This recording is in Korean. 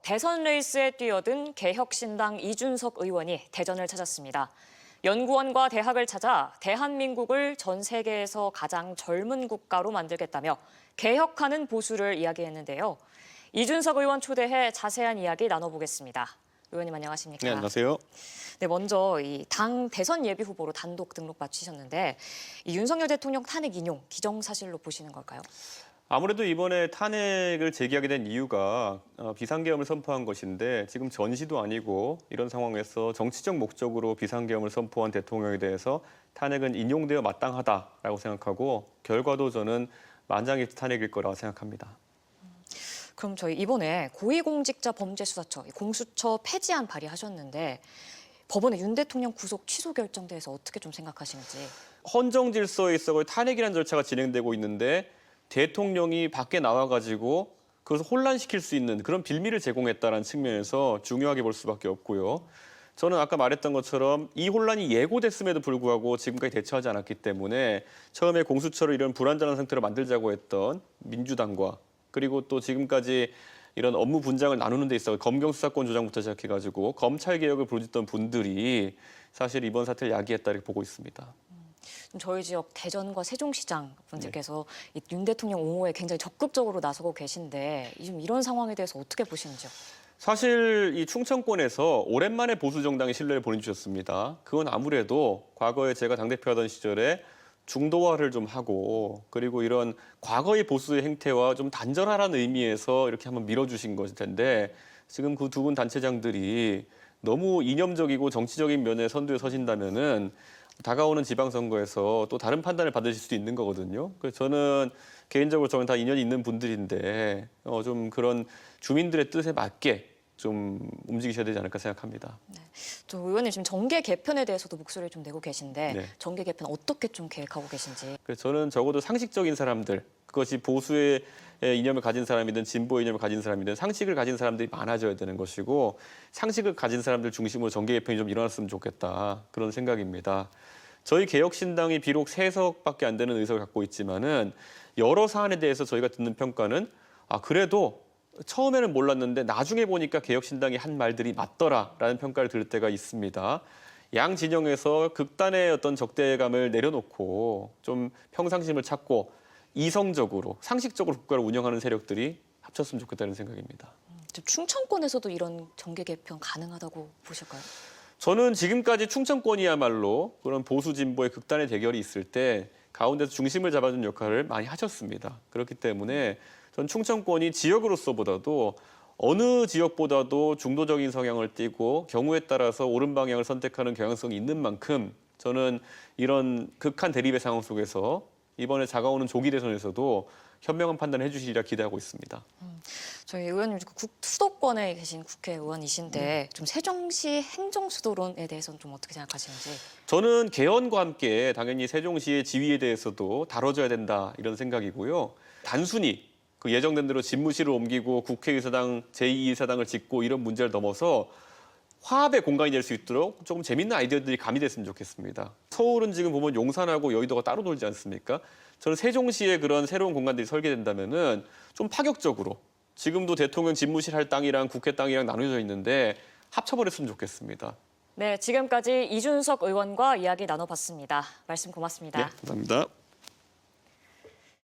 대선 레이스에 뛰어든 개혁신당 이준석 의원이 대전을 찾았습니다. 연구원과 대학을 찾아 대한민국을 전 세계에서 가장 젊은 국가로 만들겠다며 개혁하는 보수를 이야기했는데요. 이준석 의원 초대해 자세한 이야기 나눠보겠습니다. 의원님 안녕하십니까? 네, 안녕하세요. 네, 먼저 이 당 대선 예비 후보로 단독 등록 마치셨는데 이 윤석열 대통령 탄핵 인용 기정사실로 보시는 걸까요? 아무래도 이번에 탄핵을 제기하게 된 이유가 비상계엄을 선포한 것인데 지금 전시도 아니고 이런 상황에서 정치적 목적으로 비상계엄을 선포한 대통령에 대해서 탄핵은 인용되어 마땅하다라고 생각하고 결과도 저는 만장일치 탄핵일 거라고 생각합니다. 그럼 저희 이번에 고위공직자범죄수사처 공수처 폐지안 발의하셨는데 법원의 윤 대통령 구속 취소 결정에 대해서 어떻게 좀 생각하시는지. 헌정 질서에 있어 탄핵이라는 절차가 진행되고 있는데 대통령이 밖에 나와가지고 그것을 혼란시킬 수 있는 그런 빌미를 제공했다는 측면에서 중요하게 볼 수밖에 없고요. 저는 아까 말했던 것처럼 이 혼란이 예고됐음에도 불구하고 지금까지 대처하지 않았기 때문에 처음에 공수처를 이런 불완전한 상태로 만들자고 했던 민주당과 그리고 또 지금까지 이런 업무 분장을 나누는 데 있어 검경 수사권 조정부터 시작해가지고 검찰 개혁을 부르짖던 분들이 사실 이번 사태를 야기했다 이렇게 보고 있습니다. 저희 지역 대전과 세종시장 분들께서 윤 대통령 옹호에 굉장히 적극적으로 나서고 계신데 지금 이런 상황에 대해서 어떻게 보시는지요? 사실 이 충청권에서 오랜만에 보수 정당의 신뢰를 보내주셨습니다. 그건 아무래도 과거에 제가 당대표하던 시절에 중도화를 좀 하고 그리고 이런 과거의 보수의 행태와 좀 단절하라는 의미에서 이렇게 한번 밀어주신 것일 텐데 지금 그 두 분 단체장들이 너무 이념적이고 정치적인 면에 선두에 서신다면은 다가오는 지방선거에서 또 다른 판단을 받으실 수도 있는 거거든요. 그래서 저는 개인적으로 저는 다 인연이 있는 분들인데 좀 그런 주민들의 뜻에 맞게 좀 움직이셔야 되지 않을까 생각합니다. 네. 저 의원님 지금 정계 개편에 대해서도 목소리를 좀 내고 계신데 네. 정계 개편 어떻게 좀 계획하고 계신지. 그래서 저는 적어도 상식적인 사람들, 그것이 보수의 이념을 가진 사람이든 진보의 이념을 가진 사람이든 상식을 가진 사람들이 많아져야 되는 것이고 상식을 가진 사람들 중심으로 정계 개편이 좀 일어났으면 좋겠다. 그런 생각입니다. 저희 개혁신당이 비록 3석밖에 안 되는 의석을 갖고 있지만은 여러 사안에 대해서 저희가 듣는 평가는 그래도 처음에는 몰랐는데 나중에 보니까 개혁신당이 한 말들이 맞더라라는 평가를 들을 때가 있습니다. 양 진영에서 극단의 어떤 적대감을 내려놓고 좀 평상심을 찾고 이성적으로 상식적으로 국가를 운영하는 세력들이 합쳤으면 좋겠다는 생각입니다. 충청권에서도 이런 정계 개편 가능하다고 보실까요? 저는 지금까지 충청권이야말로 그런 보수 진보의 극단의 대결이 있을 때 가운데서 중심을 잡아준 역할을 많이 하셨습니다. 그렇기 때문에 전 충청권이 지역으로서보다도 어느 지역보다도 중도적인 성향을 띠고 경우에 따라서 옳은 방향을 선택하는 경향성이 있는 만큼 저는 이런 극한 대립의 상황 속에서 이번에 다가오는 조기 대선에서도 현명한 판단을 해주시리라 기대하고 있습니다. 저희 의원님 수도권에 계신 국회의원이신데 좀 세종시 행정수도론에 대해서는 좀 어떻게 생각하시는지? 저는 개헌과 함께 당연히 세종시의 지위에 대해서도 다뤄져야 된다 이런 생각이고요. 단순히 그 예정된 대로 집무실을 옮기고 국회의사당, 제2의사당을 짓고 이런 문제를 넘어서 화합의 공간이 될 수 있도록 조금 재밌는 아이디어들이 가미됐으면 좋겠습니다. 서울은 지금 보면 용산하고 여의도가 따로 놀지 않습니까? 저는 세종시에 그런 새로운 공간들이 설계된다면은 좀 파격적으로 지금도 대통령 집무실 할 땅이랑 국회 땅이랑 나눠져 있는데 합쳐버렸으면 좋겠습니다. 네, 지금까지 이준석 의원과 이야기 나눠봤습니다. 말씀 고맙습니다. 네, 감사합니다.